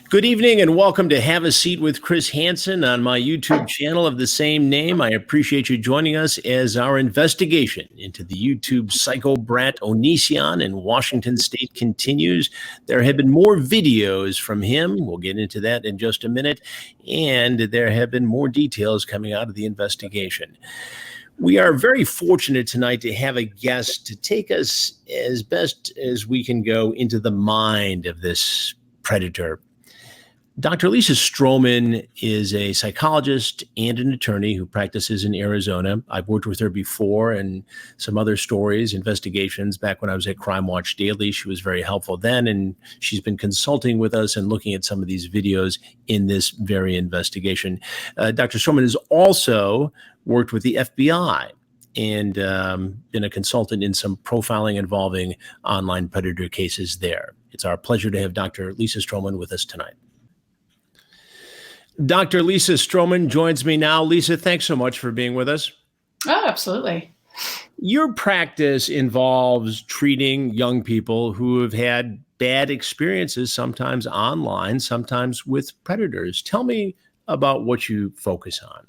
Good evening and welcome to Have a Seat with Chris Hansen on my YouTube channel of the same name. I appreciate you joining us as our investigation into the YouTube psycho brat Onision in Washington State continues. There have been more videos from him. We'll get into that in just a minute. And there have been more details coming out of the investigation. We are very fortunate tonight to have a guest to take us as best as we can go into the mind of this predator. Dr. Lisa Strohman is a psychologist and an attorney who practices in Arizona. I've worked with her before and some other stories, investigations back when I was at Crime Watch Daily. She was very helpful then, and she's been consulting with us and looking at some of these videos in this very investigation. Dr. Strohman has also worked with the FBI and been a consultant in some profiling involving online predator cases there. It's our pleasure to have Dr. Lisa Strohman with us tonight. Dr. Lisa Strohman joins me now. Lisa, thanks so much for being with us. Oh, absolutely. Your practice involves treating young people who have had bad experiences, sometimes online, sometimes with predators. Tell me about what you focus on.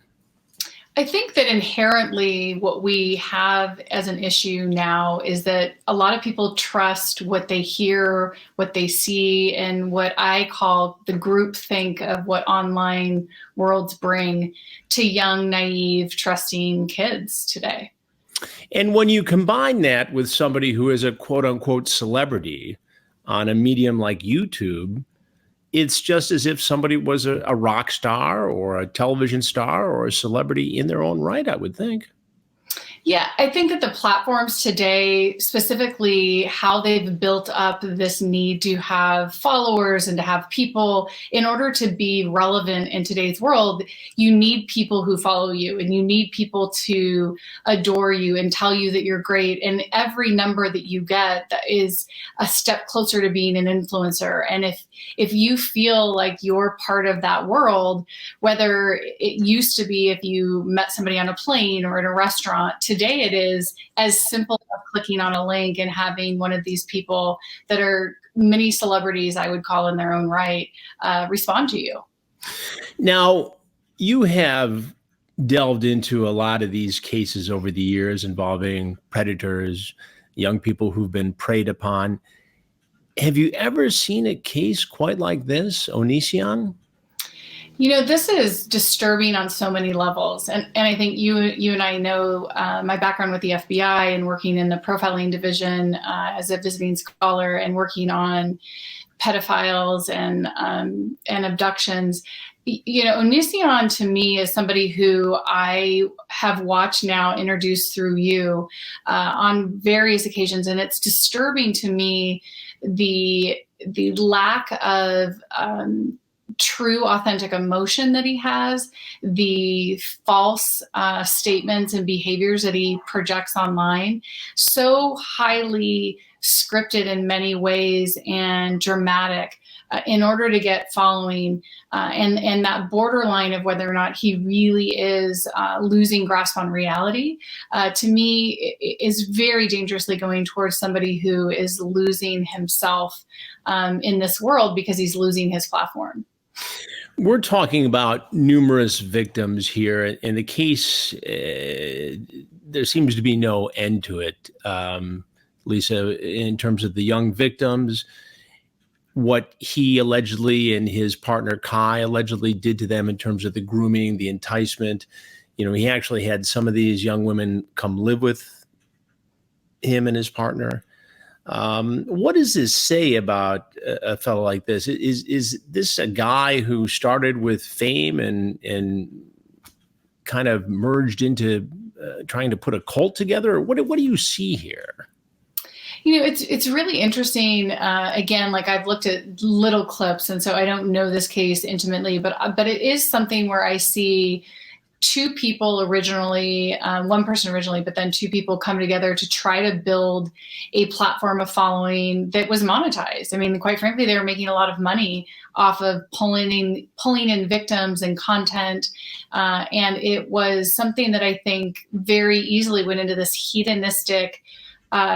I think that inherently what we have as an issue now is that a lot of people trust what they hear, what they see, and what I call the groupthink of what online worlds bring to young, naive, trusting kids today. And when you combine that with somebody who is a quote unquote celebrity on a medium like YouTube, it's just as if somebody was a rock star or a television star or a celebrity in their own right, I would think. Yeah, I think that the platforms today, specifically how they've built up this need to have followers and to have people, in order to be relevant in today's world, you need people who follow you and you need people to adore you and tell you that you're great. And every number that you get, that is a step closer to being an influencer. And if you feel like you're part of that world, whether it used to be if you met somebody on a plane or in a restaurant, today it is as simple as clicking on a link and having one of these people that are mini celebrities, I would call in their own right, respond to you. Now, you have delved into a lot of these cases over the years involving predators, young people who've been preyed upon. Have you ever seen a case quite like this, Onision? You know, this is disturbing on so many levels. And I think you and I know my background with the FBI and working in the profiling division as a visiting scholar and working on pedophiles and abductions. You know, Onision to me is somebody who I have watched now introduced through you on various occasions. And it's disturbing to me the lack of true, authentic emotion that he has, the false statements and behaviors that he projects online, so highly scripted in many ways and dramatic in order to get following, and that borderline of whether or not he really is losing grasp on reality, to me is very dangerously going towards somebody who is losing himself in this world because he's losing his platform. We're talking about numerous victims here. In the case, there seems to be no end to it, Lisa, in terms of the young victims, what he allegedly and his partner Kai allegedly did to them in terms of the grooming, the enticement. You know, he actually had some of these young women come live with him and his partner. What does this say about a fellow like this? Is this a guy who started with fame and kind of merged into trying to put a cult together? What do you see here? You know, it's really interesting. Again, like I've looked at little clips, and so I don't know this case intimately, but it is something where I see two people originally, one person originally, but then two people come together to try to build a platform of following that was monetized. I mean, quite frankly, they were making a lot of money off of pulling in victims and content. And it was something that I think very easily went into this hedonistic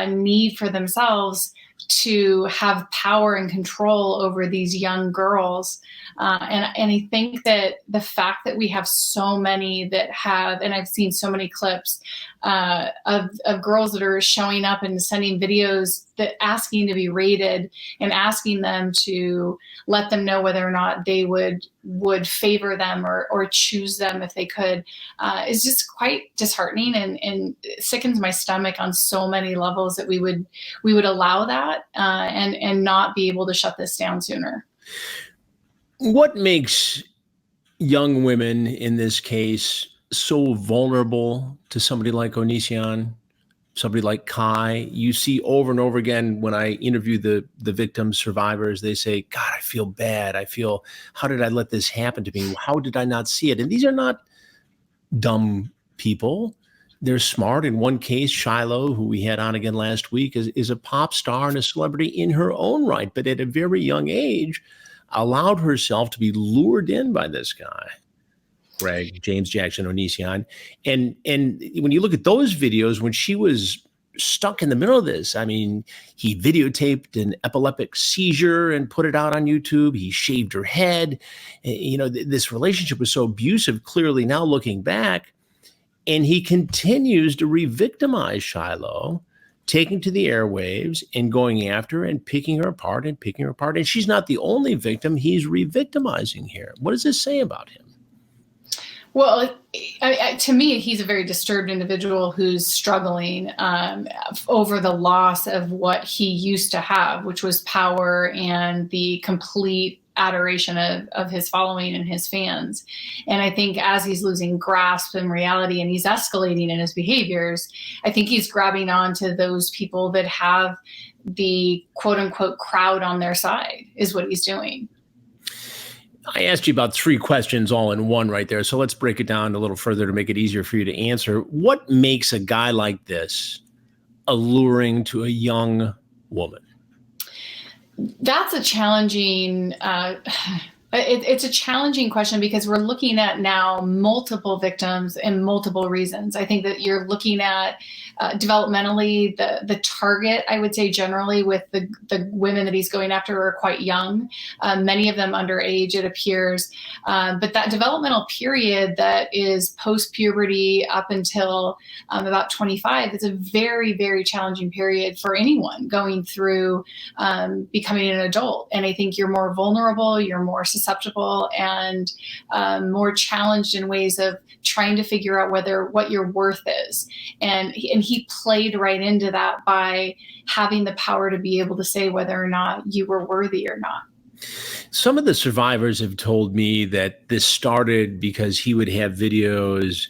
need for themselves to have power and control over these young girls. And I think that the fact that we have so many that have, and I've seen so many clips of girls that are showing up and sending videos that asking to be rated and asking them to let them know whether or not they would favor them or choose them if they could, is just quite disheartening and sickens my stomach on so many levels that we would allow that and not be able to shut this down sooner. What makes young women in this case so vulnerable to somebody like Onision, somebody like Kai? You see over and over again when I interview the victim survivors, they say, God, I feel bad. How did I let this happen to me? How did I not see it? And these are not dumb people. They're smart. In one case, Shiloh, who we had on again last week, is a pop star and a celebrity in her own right, but at a very young age, allowed herself to be lured in by this guy, Greg, James Jackson Onision. And when you look at those videos, when she was stuck in the middle of this, I mean, he videotaped an epileptic seizure and put it out on YouTube. He shaved her head. This relationship was so abusive, clearly now looking back. And he continues to re-victimize Shiloh, taking to the airwaves and going after and picking her apart. And she's not the only victim he's re-victimizing here. What does this say about him? Well, to me, he's a very disturbed individual who's struggling over the loss of what he used to have, which was power and the complete adoration of his following and his fans. And I think as he's losing grasp in reality and he's escalating in his behaviors, I think he's grabbing onto those people that have the quote unquote crowd on their side is what he's doing. I asked you about 3 questions all in one right there. So let's break it down a little further to make it easier for you to answer. What makes a guy like this alluring to a young woman? That's a challenging, it's a challenging question because we're looking at now multiple victims and multiple reasons. I think that you're looking at developmentally the target, I would say generally with the women that he's going after are quite young, many of them underage, it appears. But that developmental period that is post-puberty up until about 25, it's a very, very challenging period for anyone going through becoming an adult. And I think you're more vulnerable, you're more susceptible and more challenged in ways of trying to figure out what your worth is. And he played right into that by having the power to be able to say whether or not you were worthy or not. Some of the survivors have told me that this started because he would have videos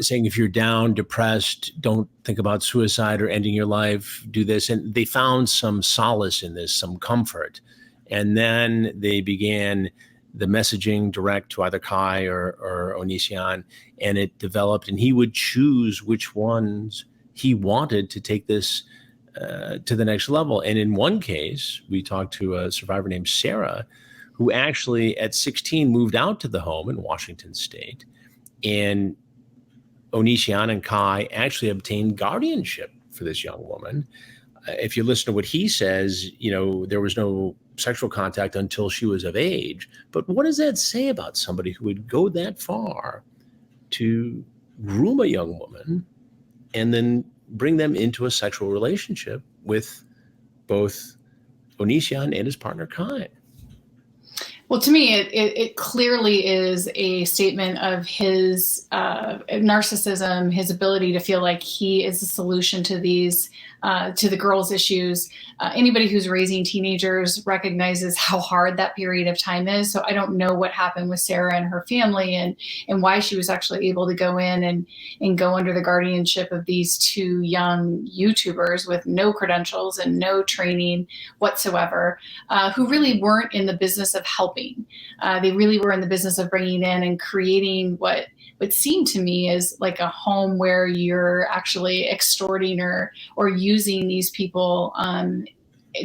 saying, if you're down, depressed, don't think about suicide or ending your life, do this. And they found some solace in this, some comfort. And then they began the messaging direct to either Kai or Onision, and it developed, and he would choose which ones he wanted to take this to the next level. And in one case, we talked to a survivor named Sarah, who actually at 16 moved out to the home in Washington State. And Onision and Kai actually obtained guardianship for this young woman. If you listen to what he says, there was no sexual contact until she was of age. But what does that say about somebody who would go that far to groom a young woman and then bring them into a sexual relationship with both Onision and his partner Kai? Well, to me, it clearly is a statement of his narcissism, his ability to feel like he is the solution to these, to the girls' issues. Anybody who's raising teenagers recognizes how hard that period of time is. So I don't know what happened with Sarah and her family and why she was actually able to go in and go under the guardianship of these 2 young YouTubers with no credentials and no training whatsoever, who really weren't in the business of helping. They really were in the business of bringing in and creating what seemed to me as like a home where you're actually extorting or using these people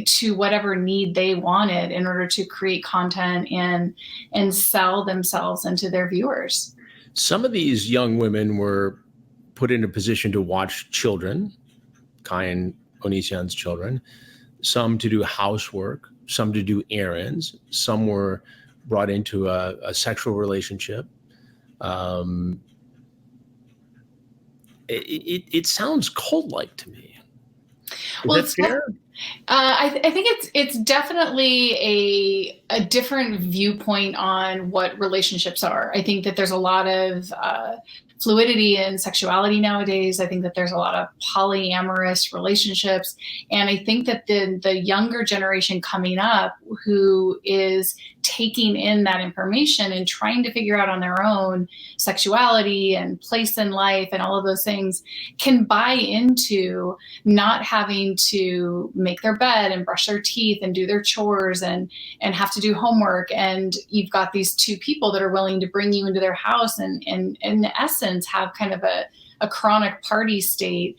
to whatever need they wanted in order to create content and sell themselves into their viewers. Some of these young women were put in a position to watch children, Kai and Onision's children. some to do housework, some to do errands, some were brought into a sexual relationship. It sounds cult-like to me. Is that fair? I think it's definitely a different viewpoint on what relationships are. I think that there's a lot of fluidity in sexuality nowadays. I think that there's a lot of polyamorous relationships. And I think that the younger generation coming up who is taking in that information and trying to figure out on their own sexuality and place in life and all of those things can buy into not having to make their bed and brush their teeth and do their chores and have to do homework. And you've got these two people that are willing to bring you into their house and in essence have kind of a chronic party state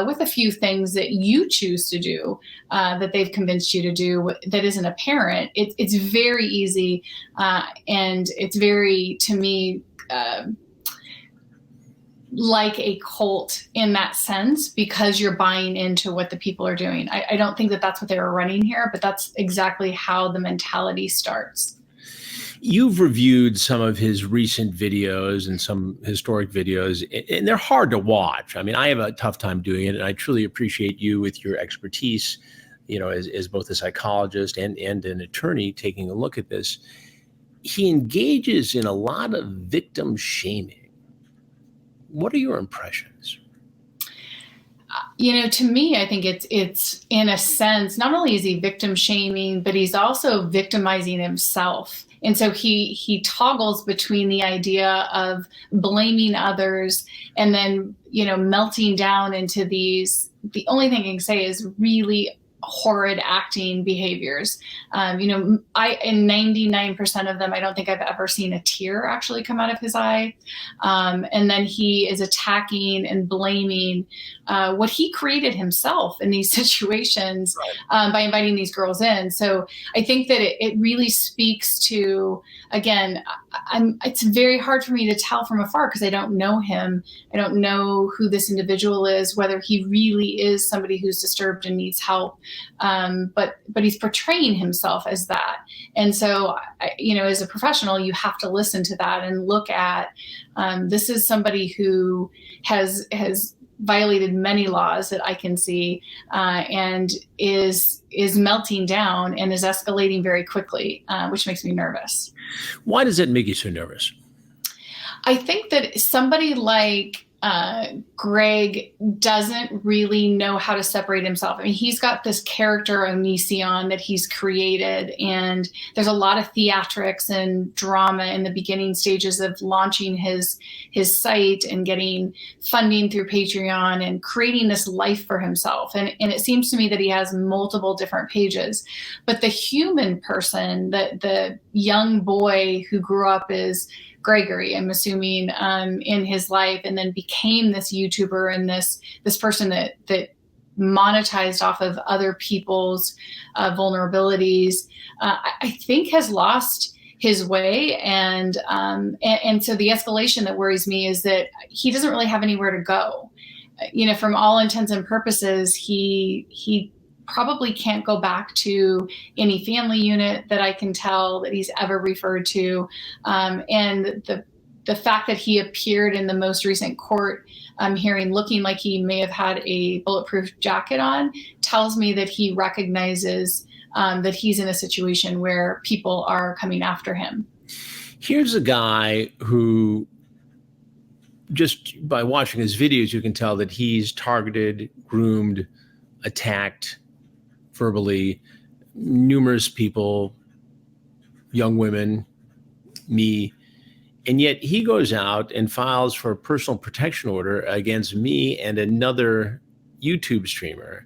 with a few things that you choose to do that they've convinced you to do that isn't apparent. It's very easy and it's very, to me, like a cult in that sense, because you're buying into what the people are doing. I don't think that that's what they were running here, but that's exactly how the mentality starts. You've reviewed some of his recent videos and some historic videos, and they're hard to watch. I mean, I have a tough time doing it, and I truly appreciate you with your expertise, as both a psychologist and an attorney taking a look at this. He engages in a lot of victim shaming. What are your impressions? To me, I think it's in a sense, not only is he victim shaming, but he's also victimizing himself. And so he toggles between the idea of blaming others and then, melting down into these, the only thing I can say is really horrid acting behaviors. In 99% of them, I don't think I've ever seen a tear actually come out of his eye. And then he is attacking and blaming what he created himself in these situations by inviting these girls in. So I think that it really speaks to, again, it's very hard for me to tell from afar because I don't know him. I don't know who this individual is, whether he really is somebody who's disturbed and needs help. But he's portraying himself as that. And so, as a professional, you have to listen to that and look at, this is somebody who has violated many laws that I can see, and is melting down and is escalating very quickly, which makes me nervous. Why does it make you so nervous? I think that somebody like Greg doesn't really know how to separate himself. I mean, he's got this character Onision that he's created, and there's a lot of theatrics and drama in the beginning stages of launching his site and getting funding through Patreon and creating this life for himself. And it seems to me that he has multiple different pages, but the human person, the young boy who grew up as Gregory, I'm assuming, in his life, and then became this YouTuber and this person that monetized off of other people's vulnerabilities, I think has lost his way. And so the escalation that worries me is that he doesn't really have anywhere to go. From all intents and purposes, he probably can't go back to any family unit that I can tell that he's ever referred to. And the fact that he appeared in the most recent court hearing looking like he may have had a bulletproof jacket on tells me that he recognizes that he's in a situation where people are coming after him. Here's a guy who, just by watching his videos, you can tell that he's targeted, groomed, attacked verbally numerous people, young women, me, and yet he goes out and files for a personal protection order against me and another YouTube streamer,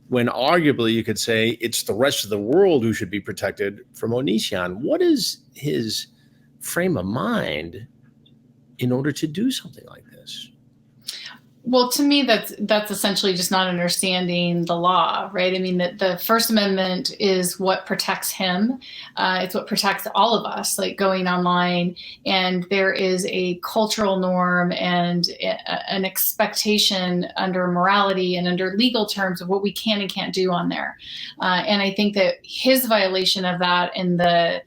when arguably you could say it's the rest of the world who should be protected from Onision. What is his frame of mind in order to do something like this? Well, to me, that's essentially just not understanding the law, right? I mean, the First Amendment is what protects him. It's what protects all of us, like going online. And there is a cultural norm and an expectation under morality and under legal terms of what we can and can't do on there. And I think that his violation of that and the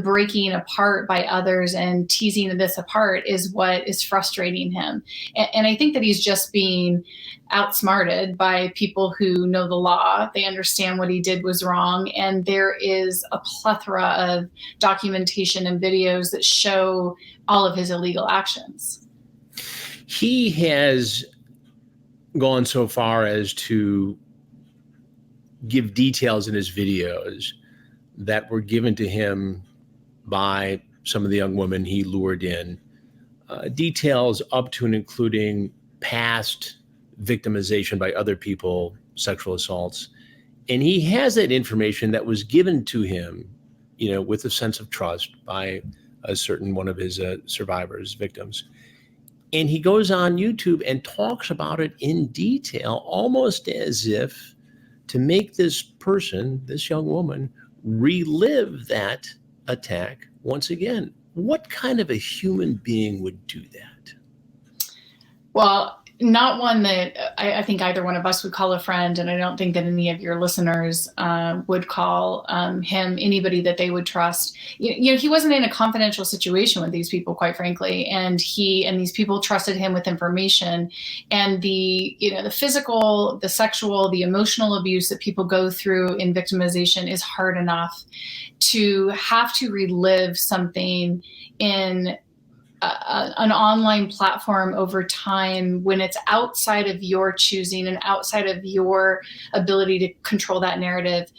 breaking apart by others and teasing this apart is what is frustrating him. And I think that he's just being outsmarted by people who know the law. They understand what he did was wrong. And there is a plethora of documentation and videos that show all of his illegal actions. He has gone so far as to give details in his videos that were given to him by some of the young women he lured in, details up to and including past victimization by other people, sexual assaults. And he has that information that was given to him, with a sense of trust by a certain one of his survivors, victims. And he goes on YouTube and talks about it in detail, almost as if to make this person, this young woman, relive that attack once again. What kind of a human being would do that? Well, not one that I think either one of us would call a friend, and I don't think that any of your listeners would call him anybody that they would trust. He wasn't in a confidential situation with these people, quite frankly, and these people trusted him with information. And the physical, the sexual, the emotional abuse that people go through in victimization is hard enough. To have to relive something in an online platform over time when it's outside of your choosing and outside of your ability to control that narrative,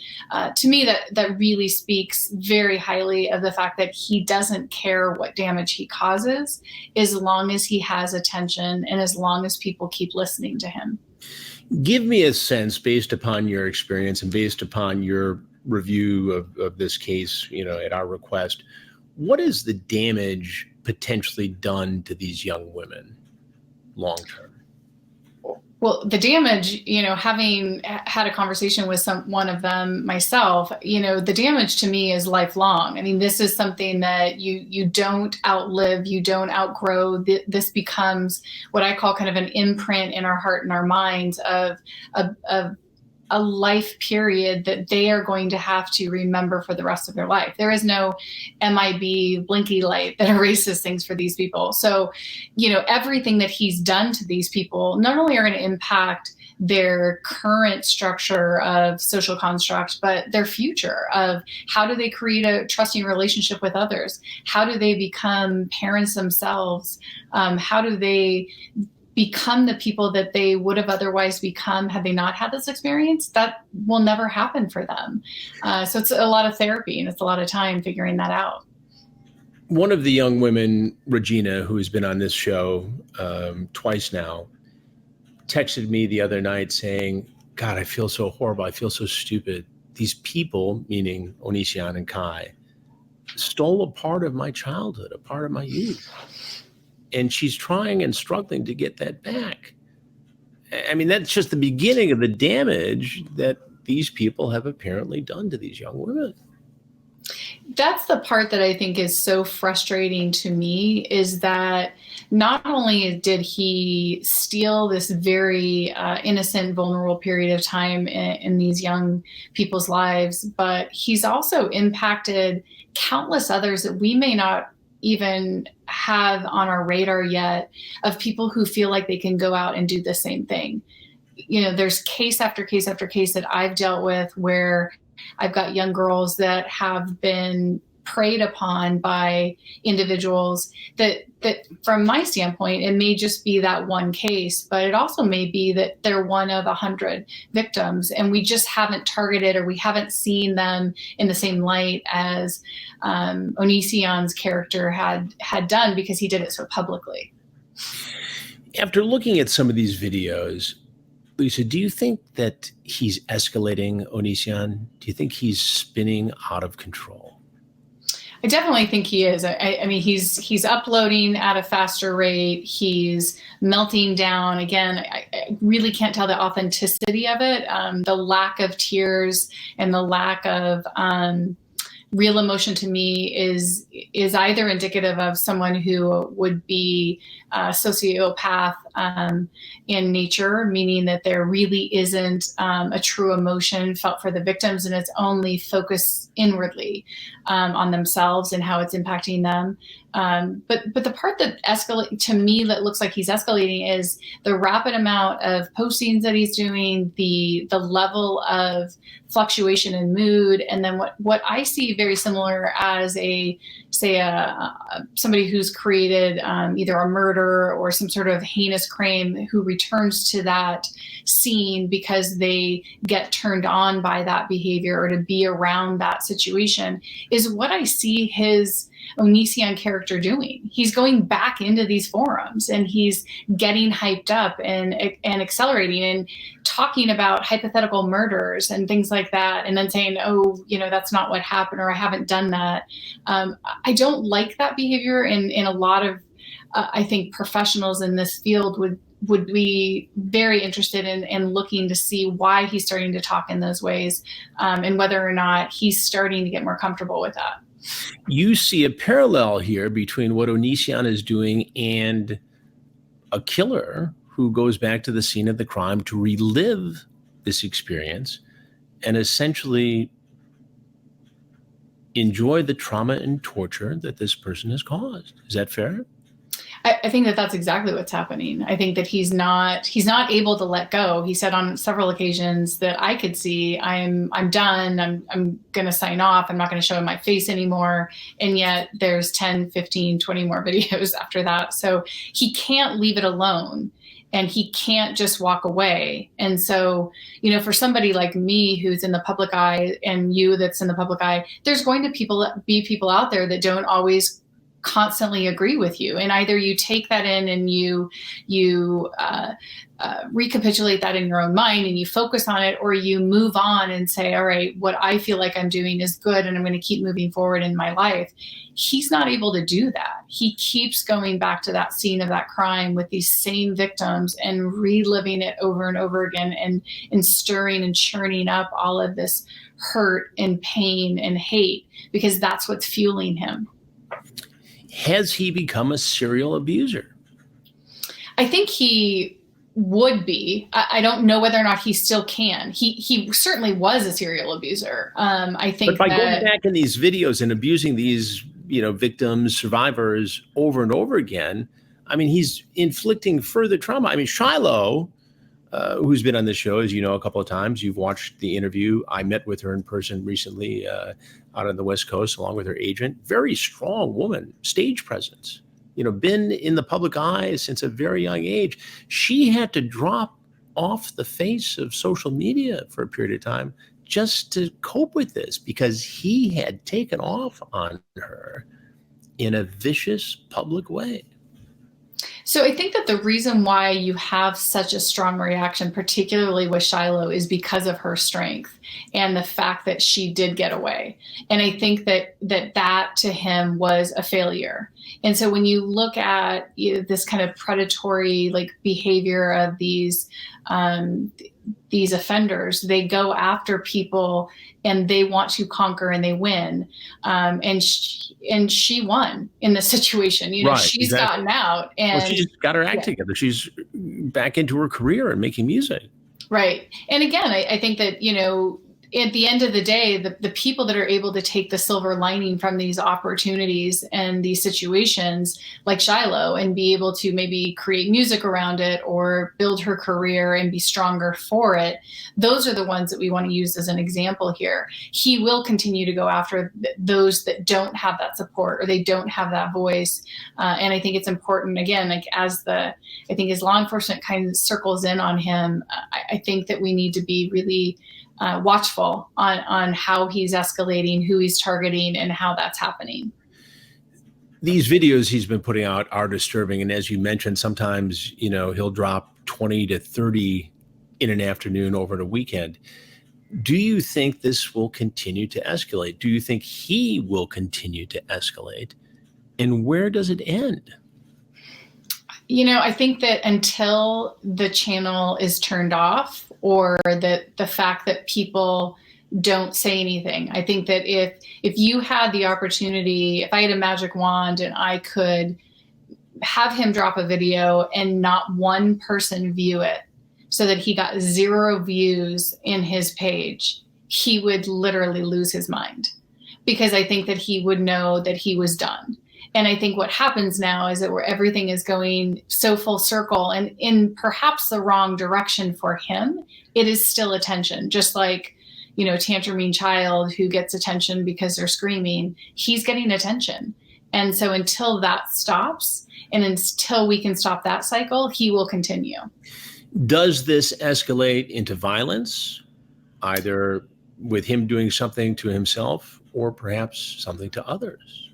to me that really speaks very highly of the fact that he doesn't care what damage he causes as long as he has attention and as long as people keep listening to him. Give me a sense, based upon your experience and based upon your review of this case, at our request, what is the damage potentially done to these young women long term? Well, the damage, having had a conversation with one of them myself, the damage to me is lifelong. I mean, this is something that you don't outlive, you don't outgrow. This becomes what I call kind of an imprint in our heart and our minds of a life period that they are going to have to remember for the rest of their life. There is no MIB blinky light that erases things for these people. So, everything that he's done to these people not only are going to impact their current structure of social construct, but their future of how do they create a trusting relationship with others? How do they become parents themselves? How do they become the people that they would have otherwise become had they not had this experience? That will never happen for them. So it's a lot of therapy and it's a lot of time figuring that out. One of the young women, Regina, who has been on this show twice now, texted me the other night saying, God, I feel so horrible. I feel so stupid. These people, meaning Onision and Kai, stole a part of my childhood, a part of my youth. And she's trying and struggling to get that back. I mean, that's just the beginning of the damage that these people have apparently done to these young women. That's the part that I think is so frustrating to me, is that not only did he steal this very innocent, vulnerable period of time in these young people's lives, but he's also impacted countless others that we may not even have on our radar yet, of people who feel like they can go out and do the same thing. There's case after case after case that I've dealt with where I've got young girls that have been preyed upon by individuals that from my standpoint, it may just be that one case, but it also may be that they're one of 100 victims and we just haven't targeted or we haven't seen them in the same light as Onision's character had done because he did it so publicly. After looking at some of these videos, Lisa, do you think that he's escalating Onision? Do you think he's spinning out of control? I definitely think he is. I mean, he's uploading at a faster rate. He's melting down. Again, I really can't tell the authenticity of it. The lack of tears and the lack of real emotion to me is either indicative of someone who would be a sociopath in nature, meaning that there really isn't a true emotion felt for the victims, and it's only focused inwardly on themselves and how it's impacting them. But the part that escalate to me that looks like he's escalating is the rapid amount of postings that he's doing, the level of fluctuation in mood, and then what I see very similar as somebody who's created either a murder or some sort of heinous crime who returns to that scene because they get turned on by that behavior or to be around that situation, is what I see his Onision character doing. He's going back into these forums and he's getting hyped up and accelerating and talking about hypothetical murders and things like that, and then saying, oh, that's not what happened, or I haven't done that. I don't like that behavior, and a lot of I think professionals in this field would be very interested in looking to see why he's starting to talk in those ways, and whether or not he's starting to get more comfortable with that. You see a parallel here between what Onision is doing and a killer who goes back to the scene of the crime to relive this experience and essentially enjoy the trauma and torture that this person has caused. Is that fair? I think that that's exactly what's happening. I think that he's not able to let go. He said on several occasions that I could see, I'm done. I'm going to sign off. I'm not going to show my face anymore. And yet there's 10, 15, 20 more videos after that. So he can't leave it alone. And he can't just walk away. And so, for somebody like me who's in the public eye, and you that's in the public eye, there's going to be people out there that don't always constantly agree with you, and either you take that in and you recapitulate that in your own mind and you focus on it, or you move on and say, all right, what I feel like I'm doing is good and I'm going to keep moving forward in my life. He's not able to do that. He keeps going back to that scene of that crime with these same victims and reliving it over and over again, and stirring and churning up all of this hurt and pain and hate, because that's what's fueling him. Has he become a serial abuser? I think he would be. I don't know whether or not he still can. He certainly was a serial abuser. I think, but by going back in these videos and abusing these, victims, survivors over and over again, I mean, he's inflicting further trauma. I mean, Shiloh, who's been on the show, as you know, a couple of times. You've watched the interview. I met with her in person recently out on the West Coast, along with her agent. Very strong woman, stage presence, been in the public eye since a very young age. She had to drop off the face of social media for a period of time just to cope with this, because he had taken off on her in a vicious public way. So I think that the reason why you have such a strong reaction, particularly with Shiloh, is because of her strength and the fact that she did get away. And I think that to him was a failure. And so when you look at this kind of predatory behavior of these offenders, they go after people and they want to conquer and they win. And she won in this situation. Right, she's exactly. gotten out, and she's got her act together. She's back into her career and making music. Right. And again, I think that, at the end of the day, the people that are able to take the silver lining from these opportunities and these situations, like Shiloh, and be able to maybe create music around it or build her career and be stronger for it, those are the ones that we want to use as an example here. He will continue to go after those that don't have that support or they don't have that voice. And I think it's important, again, as law enforcement kind of circles in on him, I think that we need to be really watchful on how he's escalating, who he's targeting, and how that's happening. These videos he's been putting out are disturbing. And as you mentioned, sometimes, he'll drop 20 to 30 in an afternoon over the weekend. Do you think this will continue to escalate? Do you think he will continue to escalate? And where does it end? I think that until the channel is turned off, or that the fact that people don't say anything, I think that if you had the opportunity, if I had a magic wand and I could have him drop a video and not one person view it, so that he got 0 views in his page, he would literally lose his mind, because I think that he would know that he was done. And I think what happens now is that where everything is going so full circle and in perhaps the wrong direction for him, it is still attention. Just like, tantruming child who gets attention because they're screaming, he's getting attention. And so until that stops, and until we can stop that cycle, he will continue. Does this escalate into violence, either with him doing something to himself or perhaps something to others?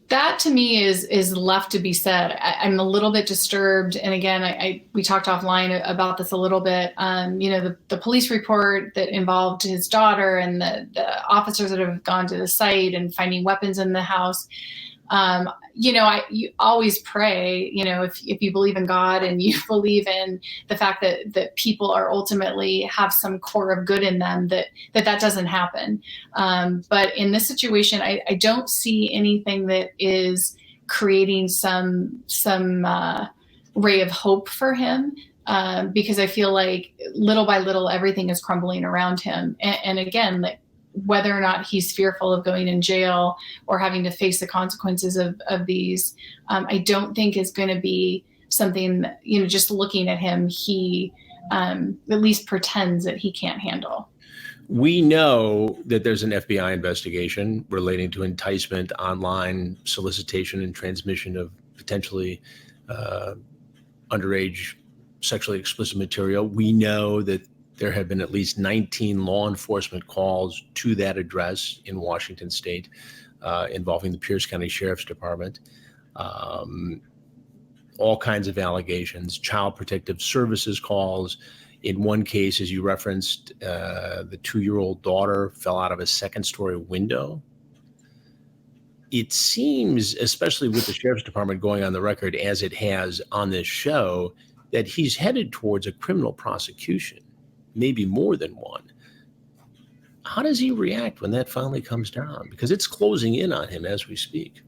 That to me is left to be said. I'm a little bit disturbed. And again, we talked offline about this a little bit. The police report that involved his daughter and the officers that have gone to the site and finding weapons in the house. You always pray, if you believe in God and you believe in the fact that people are ultimately have some core of good in them, that doesn't happen. But in this situation, I don't see anything that is creating some ray of hope for him. Because I feel like little by little, everything is crumbling around him. And again, whether or not he's fearful of going in jail or having to face the consequences of these, I don't think is going to be something that, just looking at him, he at least pretends that he can't handle. We know that there's an FBI investigation relating to enticement, online solicitation, and transmission of potentially underage sexually explicit material. We know that there have been at least 19 law enforcement calls to that address in Washington state involving the Pierce County Sheriff's Department. All kinds of allegations, child protective services calls. In one case, as you referenced, the 2-year-old daughter fell out of a 2nd-story window. It seems, especially with the Sheriff's Department going on the record as it has on this show, that he's headed towards a criminal prosecution. Maybe more than one. How does he react when that finally comes down? Because it's closing in on him as we speak.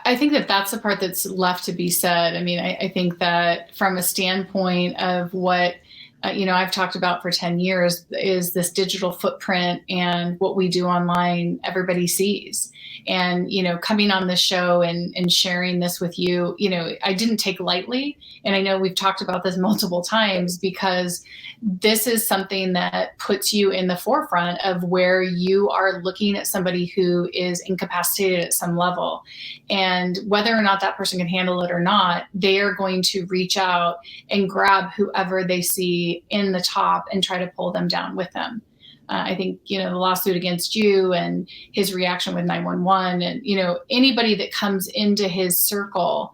I think that that's the part that's left to be said. I mean, I think that from a standpoint of what, I've talked about for 10 years is this digital footprint, and what we do online, everybody sees. And, coming on this show and sharing this with you, I didn't take lightly. And I know we've talked about this multiple times, because this is something that puts you in the forefront of where you are looking at somebody who is incapacitated at some level. And whether or not that person can handle it or not, they are going to reach out and grab whoever they see in the top and try to pull them down with them. I think, the lawsuit against you and his reaction with 911 and, anybody that comes into his circle,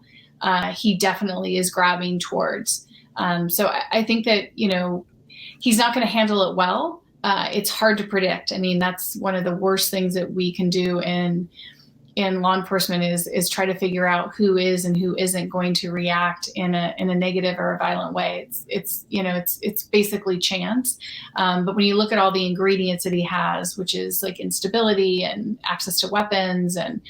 he definitely is grabbing towards. So I think that, he's not going to handle it well. It's hard to predict. I mean, that's one of the worst things that we can do in law enforcement is try to figure out who is and who isn't going to react in a negative or a violent way. It's basically chance. But when you look at all the ingredients that he has, which is like instability and access to weapons and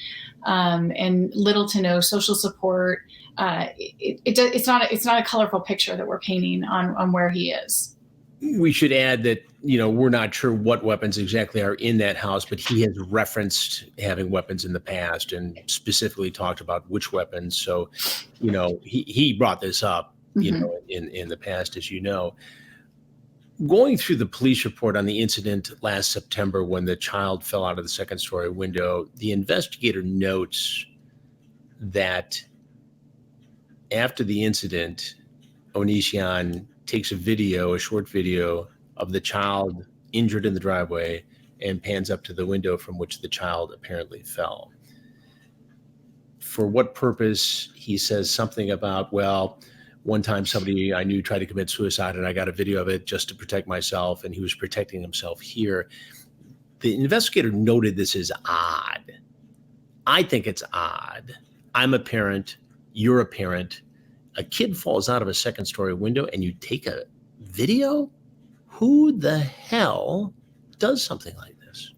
little to no social support, it's not a colorful picture that we're painting on where he is. We should add that, we're not sure what weapons exactly are in that house, but he has referenced having weapons in the past and specifically talked about which weapons. So, he brought this up, in the past, as you know. Going through the police report on the incident last September when the child fell out of the 2nd-story window, the investigator notes that after the incident, Onision takes a short video of the child injured in the driveway and pans up to the window from which the child apparently fell. For what purpose? He says something about, well, One time somebody I knew tried to commit suicide, and I got a video of it just to protect myself, and he was protecting himself here. The investigator noted this as odd. I think it's odd. I'm a parent. You're a parent. A kid falls out of a second-story window, and you take a video? Who the hell does something like this?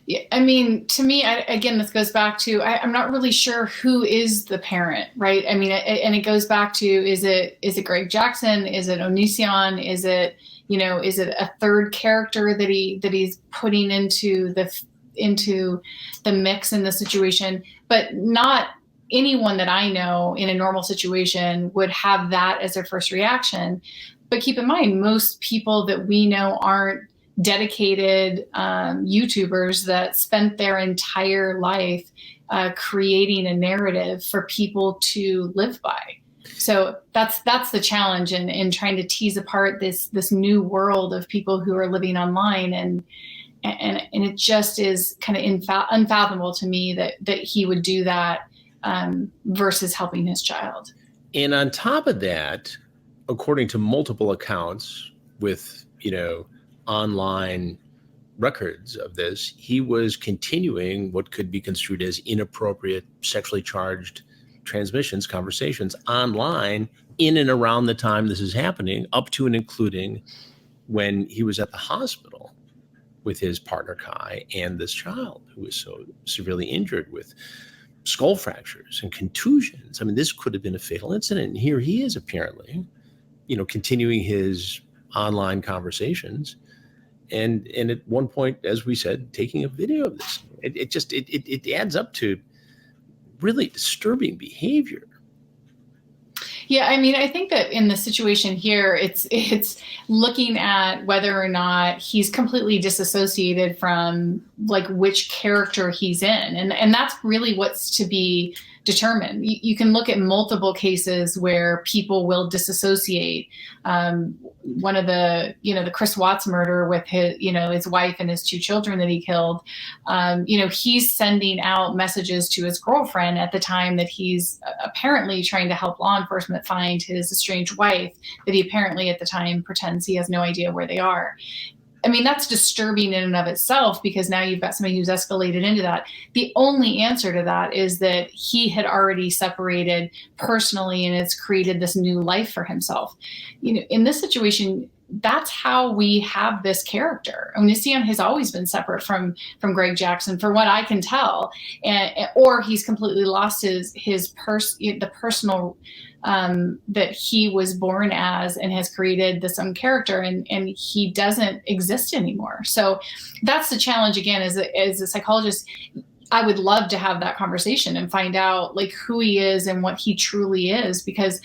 Yeah, I mean, to me, again, this goes back to I'm not really sure who is the parent, right? I mean, and it goes back to is it Greg Jackson? Is it Onision? Is it a third character that he's putting into the mix in the situation? But not anyone that I know in a normal situation would have that as their first reaction. But keep in mind, most people that we know aren't dedicated YouTubers that spent their entire life creating a narrative for people to live by. So that's the challenge in trying to tease apart this new world of people who are living online, and it just is kind of unfathomable to me that he would do that versus helping his child. And on top of that, according to multiple accounts with online records of this, he was continuing what could be construed as inappropriate, sexually charged transmissions, conversations online in and around the time this is happening, up to and including when he was at the hospital with his partner Kai and this child who was so severely injured with skull fractures and contusions. I mean, this could have been a fatal incident. And here he is apparently, continuing his online conversations. And at one point, as we said, taking a video of this. It adds up to really disturbing behavior. Yeah, I mean, I think that in the situation here, it's looking at whether or not he's completely disassociated from like which character he's in, and that's really what's to be determined. You can look at multiple cases where people will disassociate. One of the Chris Watts murder with his wife and his two children that he killed. He's sending out messages to his girlfriend at the time that he's apparently trying to help law enforcement find his estranged wife that he apparently at the time pretends he has no idea where they are. I mean, that's disturbing in and of itself, because now you've got somebody who's escalated into that. The only answer to that is that he had already separated personally and has created this new life for himself. In this situation, that's how we have this character. Onision has always been separate from Greg Jackson, for what I can tell, or he's completely lost the personal that he was born as and has created this own character, and he doesn't exist anymore. So that's the challenge again. As a psychologist, I would love to have that conversation and find out like who he is and what he truly is, because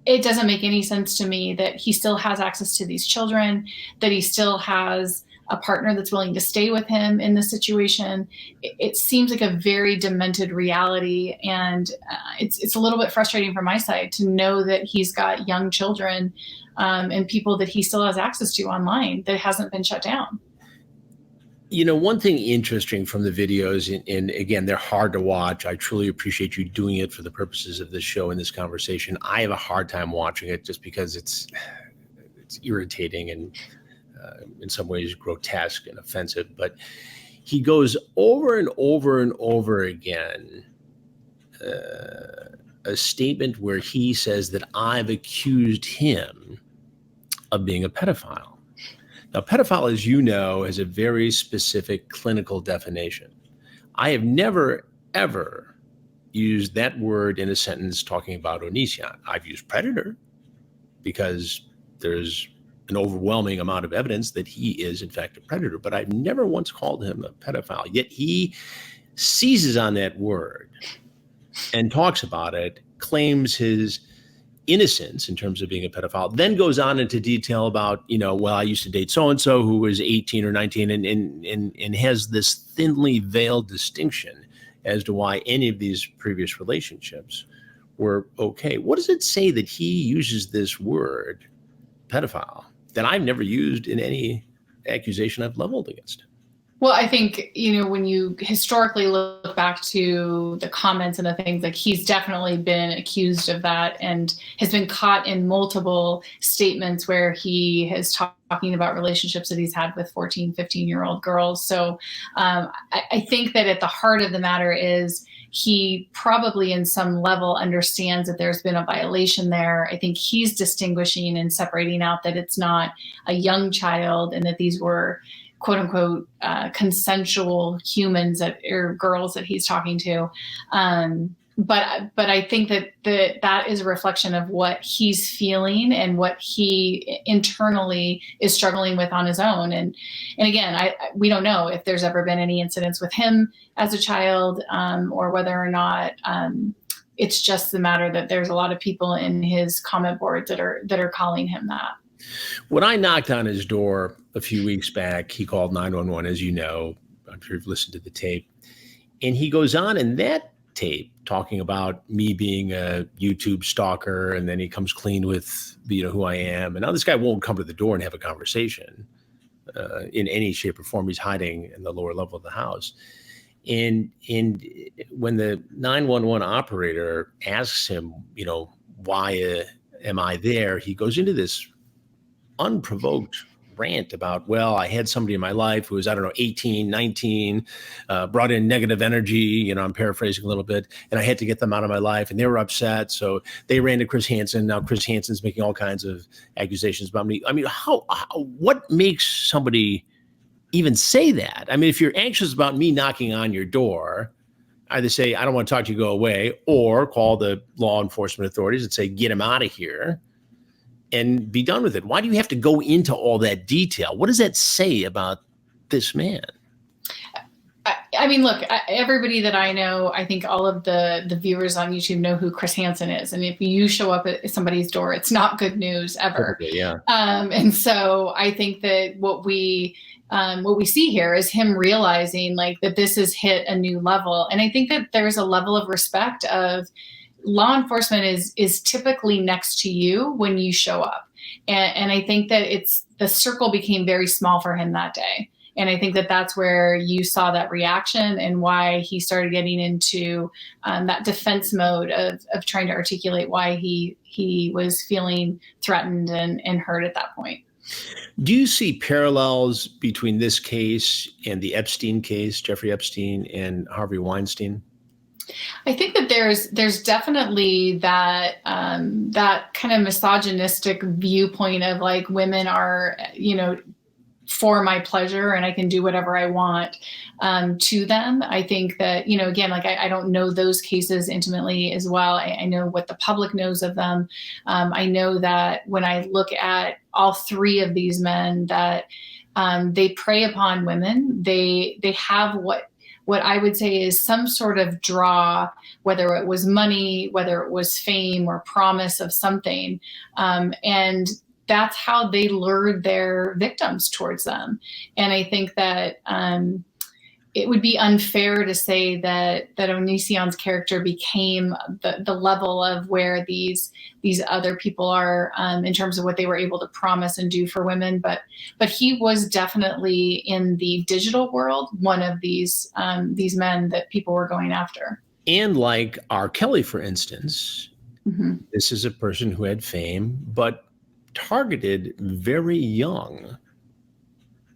it doesn't make any sense to me that he still has access to these children, that he still has a partner that's willing to stay with him in this situation. It seems like a very demented reality. And it's a little bit frustrating from my side to know that he's got young children and people that he still has access to online that hasn't been shut down. One thing interesting from the videos, and again, they're hard to watch. I truly appreciate you doing it for the purposes of this show and this conversation. I have a hard time watching it just because it's irritating and in some ways grotesque and offensive. But he goes over and over and over again a statement where he says that I've accused him of being a pedophile. Now, pedophile, as you know, has a very specific clinical definition. I have never, ever used that word in a sentence talking about Onision. I've used predator because there's an overwhelming amount of evidence that he is, in fact, a predator, but I've never once called him a pedophile. Yet he seizes on that word and talks about it, claims his innocence in terms of being a pedophile, then goes on into detail about, I used to date so-and-so who was 18 or 19 and has this thinly veiled distinction as to why any of these previous relationships were okay. What does it say that he uses this word, pedophile, that I've never used in any accusation I've leveled against? Well, I think, when you historically look back to the comments and the things, like he's definitely been accused of that and has been caught in multiple statements where he is talking about relationships that he's had with 14, 15-year-old girls. So I think that at the heart of the matter is he probably in some level understands that there's been a violation there. I think he's distinguishing and separating out that it's not a young child and that these were quote unquote consensual humans or girls that he's talking to. But I think that is a reflection of what he's feeling and what he internally is struggling with on his own. And again, we don't know if there's ever been any incidents with him as a child, or whether or not it's just the matter that there's a lot of people in his comment boards that are calling him that. When I knocked on his door a few weeks back, he called 911, as you know. I'm sure you've listened to the tape. And he goes on in that tape talking about me being a YouTube stalker, and then he comes clean with who I am. And now this guy won't come to the door and have a conversation in any shape or form. He's hiding in the lower level of the house. And when the 911 operator asks him, why am I there? He goes into this unprovoked rant about, well, I had somebody in my life who was, 18, 19, brought in negative energy, I'm paraphrasing a little bit, and I had to get them out of my life, and they were upset. So they ran to Chris Hansen. Now Chris Hansen's making all kinds of accusations about me. I mean, what makes somebody even say that? I mean, if you're anxious about me knocking on your door, either say, I don't want to talk to you, go away, or call the law enforcement authorities and say, get him out of here and be done with it. Why do you have to go into all that detail? What does that say about this man? I mean, look, everybody that I know, I think all of the viewers on YouTube know who Chris Hansen is. And if you show up at somebody's door, it's not good news ever. Okay, yeah. And so I think that what we see here is him realizing like that this has hit a new level. And I think that there's a level of respect of law enforcement is typically next to you when you show up. And I think that the circle became very small for him that day. And I think that that's where you saw that reaction and why he started getting into that defense mode of trying to articulate why he was feeling threatened and hurt at that point. Do you see parallels between this case and the Epstein case, Jeffrey Epstein and Harvey Weinstein? I think that there's definitely that kind of misogynistic viewpoint of like women are, for my pleasure and I can do whatever I want to them. I think that, again, like I don't know those cases intimately as well. I know what the public knows of them. I know that when I look at all three of these men that they prey upon women, they have what I would say is some sort of draw, whether it was money, whether it was fame or promise of something. And that's how they lured their victims towards them. And I think that it would be unfair to say that Onision's character became the level of where these other people are in terms of what they were able to promise and do for women. But he was definitely in the digital world, one of these men that people were going after. And like R. Kelly, for instance, mm-hmm. This is a person who had fame, but targeted very young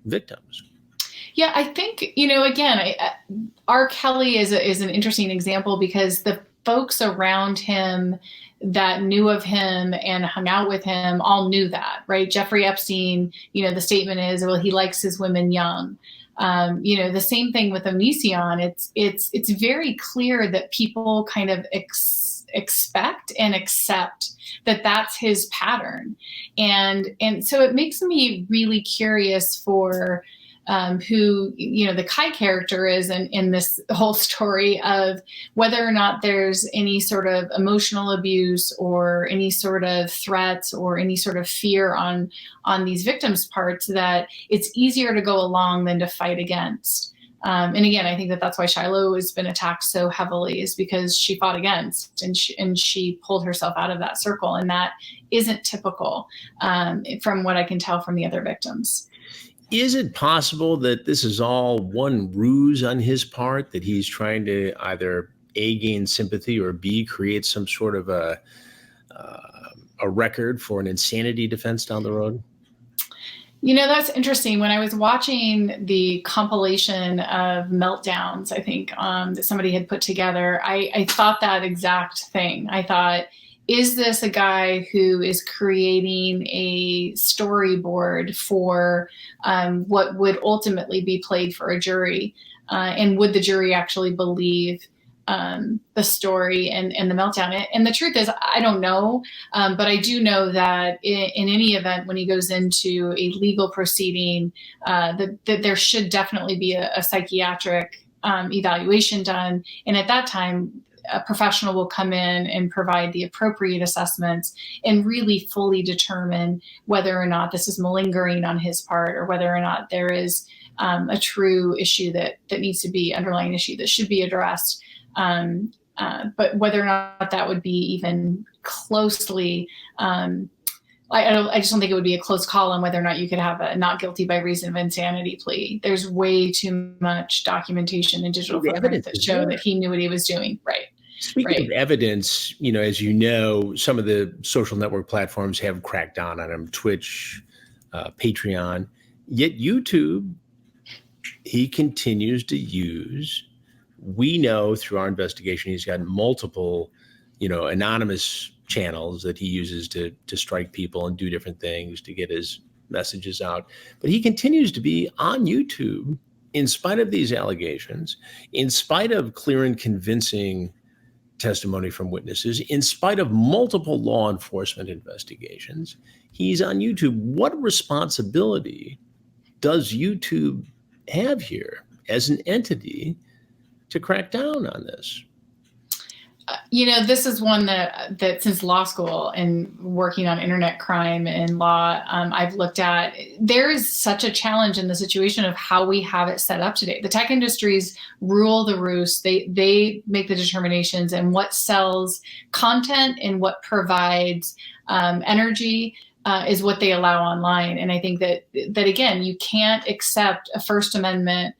victims. Yeah, I think, again, R. Kelly is an interesting example because the folks around him that knew of him and hung out with him all knew that, right? Jeffrey Epstein, the statement is, well, he likes his women young. The same thing with Onision. It's very clear that people kind of expect and accept that that's his pattern. And so it makes me really curious for who, the Kai character is in this whole story of whether or not there's any sort of emotional abuse or any sort of threats or any sort of fear on these victims' parts, that it's easier to go along than to fight against. And again, I think that's why Shiloh has been attacked so heavily, is because she fought against and she pulled herself out of that circle. And that isn't typical from what I can tell from the other victims. Is it possible that this is all one ruse on his part, that he's trying to either A, gain sympathy, or B, create some sort of a record for an insanity defense down the road? That's interesting. When I was watching the compilation of meltdowns, I think that somebody had put together, I thought that exact thing. I thought, is this a guy who is creating a storyboard for what would ultimately be played for a jury? And would the jury actually believe the story and the meltdown? And the truth is, I don't know, but I do know that in any event, when he goes into a legal proceeding, that there should definitely be a psychiatric evaluation done. And at that time, a professional will come in and provide the appropriate assessments and really fully determine whether or not this is malingering on his part, or whether or not there is a true issue that needs to be underlying issue that should be addressed. But whether or not that would be even closely, I just don't think it would be a close call on whether or not you could have a not guilty by reason of insanity plea. There's way too much documentation and digital footprints that show that he knew what he was doing. Right. Speaking of evidence, as you know, some of the social network platforms have cracked down on him, Twitch, Patreon, yet YouTube, he continues to use. We know through our investigation, he's got multiple, anonymous channels that he uses to strike people and do different things to get his messages out. But he continues to be on YouTube in spite of these allegations, in spite of clear and convincing testimony from witnesses, in spite of multiple law enforcement investigations. He's on YouTube. What responsibility does YouTube have here as an entity to crack down on this? This is one that since law school and working on internet crime and law, I've looked at. There is such a challenge in the situation of how we have it set up today. The tech industries rule the roost. They make the determinations, and what sells content and what provides energy is what they allow online. And I think that again, you can't accept a First Amendment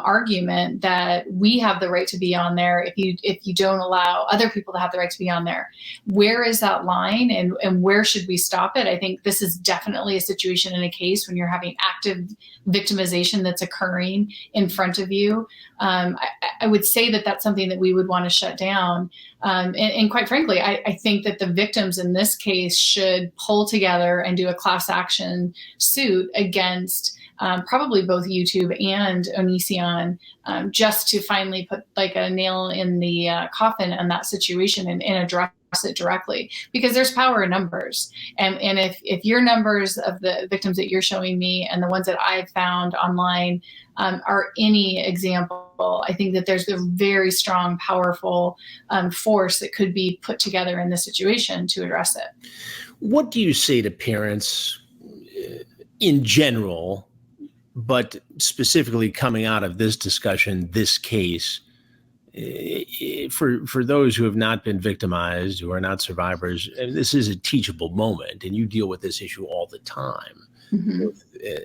argument that we have the right to be on there if you don't allow other people to have the right to be on there. Where is that line, and where should we stop it? I think this is definitely a situation in a case when you're having active victimization that's occurring in front of you. I would say that that's something that we would want to shut down. And quite frankly, I think that the victims in this case should pull together and do a class action suit against probably both YouTube and Onision, just to finally put like a nail in the coffin on that situation and address it directly, because there's power in numbers. And if your numbers of the victims that you're showing me and the ones that I've found online are any example, I think that there's a very strong, powerful force that could be put together in this situation to address it. What do you say to parents in general, but specifically coming out of this discussion, this case, for those who have not been victimized, who are not survivors? This is a teachable moment, and you deal with this issue all the time. Mm-hmm.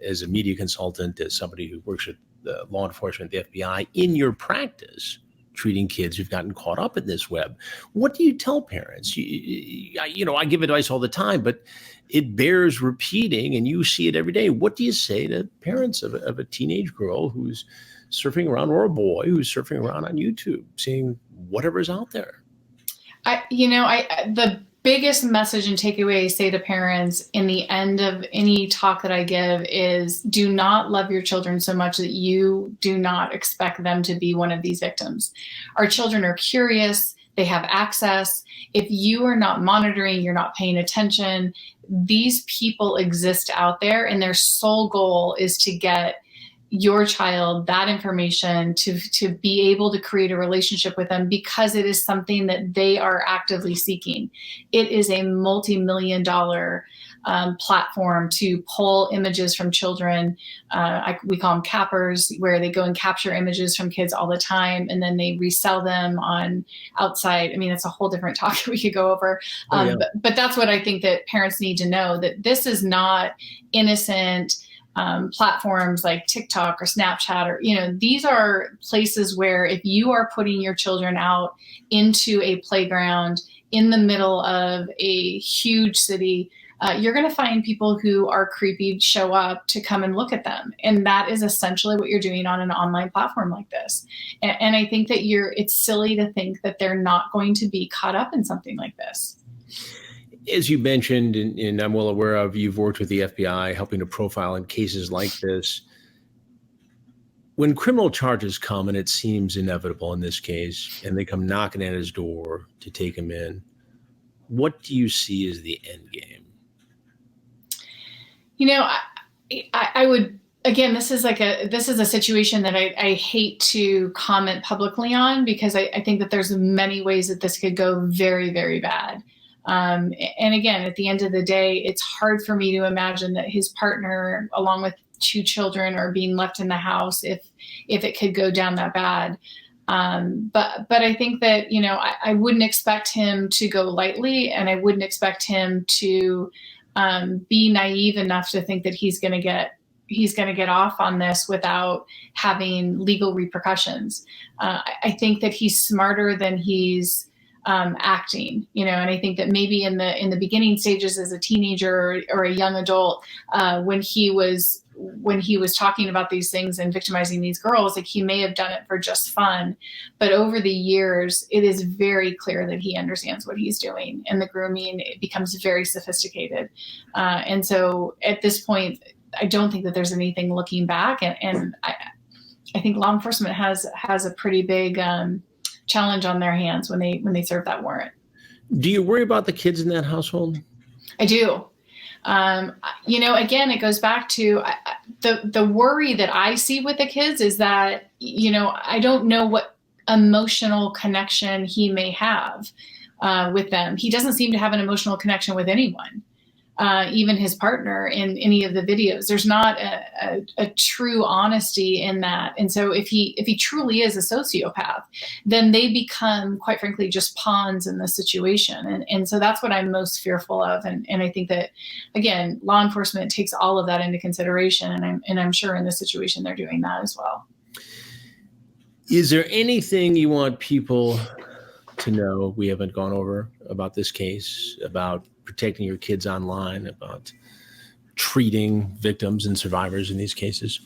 As a media consultant, as somebody who works with law enforcement, the FBI, in your practice, treating kids who've gotten caught up in this web. What do you tell parents? I give advice all the time, but it bears repeating, and you see it every day. What do you say to parents of a teenage girl who's surfing around, or a boy who's surfing around on YouTube, seeing whatever's out there? The biggest message and takeaway I say to parents in the end of any talk that I give is, do not love your children so much that you do not expect them to be one of these victims. Our children are curious. They have access. If you are not monitoring, you're not paying attention, these people exist out there, and their sole goal is to get your child that information, to be able to create a relationship with them, because it is something that they are actively seeking. It is a multi-million-dollar platform to pull images from children. We call them cappers, where they go and capture images from kids all the time, and then they resell them on outside. I mean, it's a whole different talk we could go over. But that's what I think that parents need to know, that this is not innocent platforms like TikTok or Snapchat, or, these are places where if you are putting your children out into a playground in the middle of a huge city, you're going to find people who are creepy show up to come and look at them. And that is essentially what you're doing on an online platform like this. And I think that it's silly to think that they're not going to be caught up in something like this. As you mentioned, and I'm well aware of, you've worked with the FBI helping to profile in cases like this. When criminal charges come, and it seems inevitable in this case, and they come knocking at his door to take him in, what do you see as the end game? I would, again, this is a situation that I hate to comment publicly on, because I think that there's many ways that this could go very, very bad. And again, at the end of the day, it's hard for me to imagine that his partner, along with 2 children, are being left in the house if it could go down that bad. But I think that, I wouldn't expect him to go lightly, and I wouldn't expect him to be naive enough to think that he's going to get off on this without having legal repercussions. I think that he's smarter than he's acting, and I think that maybe in the beginning stages as a teenager or a young adult, when he was talking about these things and victimizing these girls, like, he may have done it for just fun, but over the years, it is very clear that he understands what he's doing, and the grooming, it becomes very sophisticated. And so at this point, I don't think that there's anything looking back. And I think law enforcement has a pretty big challenge on their hands when they serve that warrant. Do you worry about the kids in that household? I do. Again, it goes back to the worry that I see with the kids is that, I don't know what emotional connection he may have with them. He doesn't seem to have an emotional connection with anyone. Even his partner in any of the videos. There's not a true honesty in that. And so if he truly is a sociopath, then they become, quite frankly, just pawns in the situation. And so that's what I'm most fearful of. And I think that, again, law enforcement takes all of that into consideration. And I'm sure in this situation they're doing that as well. Is there anything you want people to know we haven't gone over about this case, about protecting your kids online, about treating victims and survivors in these cases?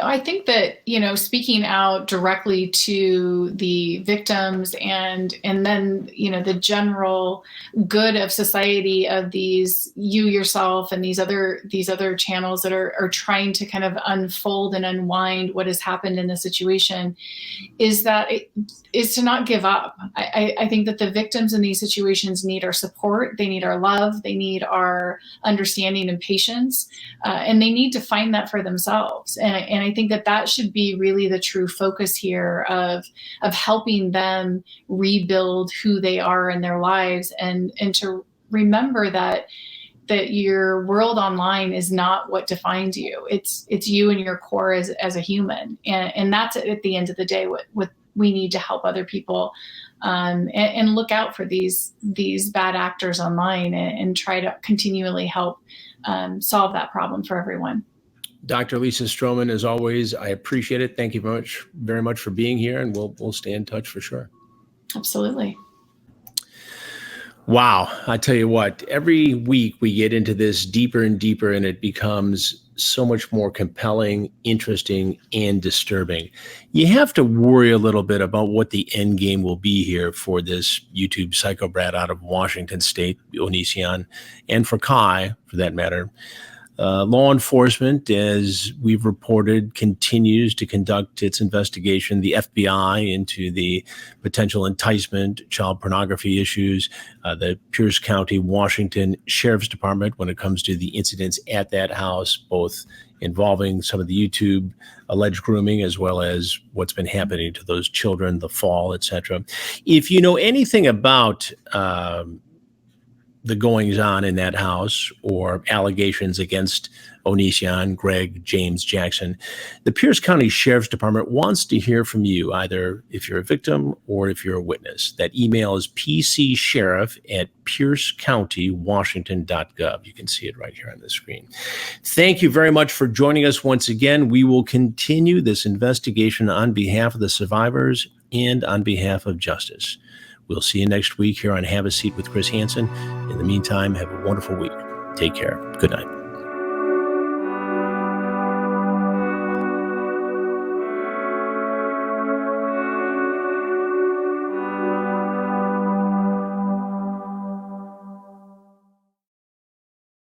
I think that, speaking out directly to the victims and then, the general good of society of these, you yourself and these other channels that are trying to kind of unfold and unwind what has happened in the situation, is to not give up. I think that the victims in these situations need our support. They need our love. They need our understanding and patience. And they need to find that for themselves. And I think that should be really the true focus here of helping them rebuild who they are in their lives, and to remember that your world online is not what defines you. It's you and your core as a human. And that's at the end of the day what we need to help other people and look out for these bad actors online and try to continually help solve that problem for everyone. Dr. Lisa Strohman, as always, I appreciate it. Thank you very much for being here, and we'll stay in touch for sure. Absolutely. Wow. I tell you what, every week we get into this deeper and deeper, and it becomes so much more compelling, interesting, and disturbing. You have to worry a little bit about what the end game will be here for this YouTube psycho brat out of Washington State, Onision, and for Kai, for that matter. Law enforcement, as we've reported, continues to conduct its investigation, the FBI, into the potential enticement, child pornography issues, the Pierce County, Washington Sheriff's Department, when it comes to the incidents at that house, both involving some of the YouTube alleged grooming as well as what's been happening to those children, the fall, etc. If you know anything about the goings on in that house or allegations against Onision, Greg, James, Jackson, the Pierce County Sheriff's Department wants to hear from you, either if you're a victim or if you're a witness. That email is pcsheriff@piercecountywashington.gov. You can see it right here on the screen. Thank you very much for joining us once again. We will continue this investigation on behalf of the survivors and on behalf of justice. We'll see you next week here on Have a Seat with Chris Hansen. In the meantime, have a wonderful week. Take care. Good night.